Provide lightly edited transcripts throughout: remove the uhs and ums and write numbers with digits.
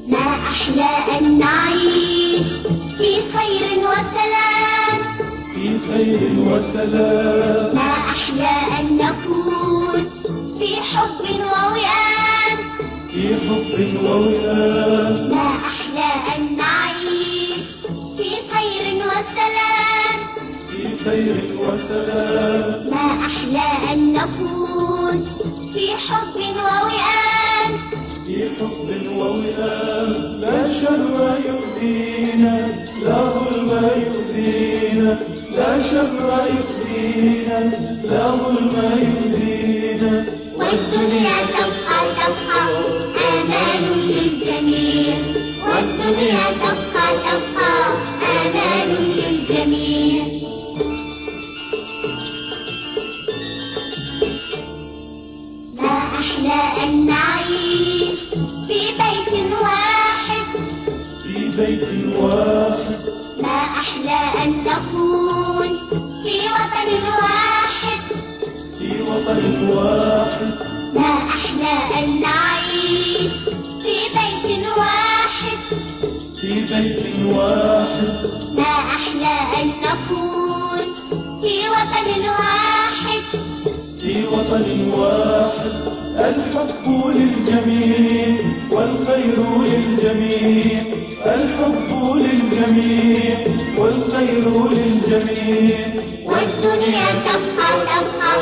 ما أحلى أن نعيش في خير وسلام، في خير وسلام. ما أحلى أن نكون في حب ووئام، في حب ووئام. ما أحلى أن نعيش في خير وسلام، في خير وسلام. ما أحلى أن نكون في حب ووئام، في حب ووئام. لا شر يؤذينا، لا ظلم يؤذينا، لا شر يؤذينا، لا ظلم يؤذينا. والدنيا تبقى تبقى آمان للجميع، والدنيا تبقى تبقى آمان للجميع. ما أحلى أن نعيش في بيت واحد، في بيت واحد. ما أحلى أن نكون في وطن واحد، في وطن واحد. ما أحلى أن نعيش في بيت واحد، في بيت واحد. ما أحلى أن نكون في وطن واحد، في وطن واحد. الحب للجميع والخير للجميع، الحب للجميع والخير للجميع. والدنيا تبقى تبقى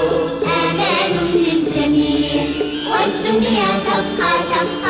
آمان للجميع، والدنيا تبقى تبقى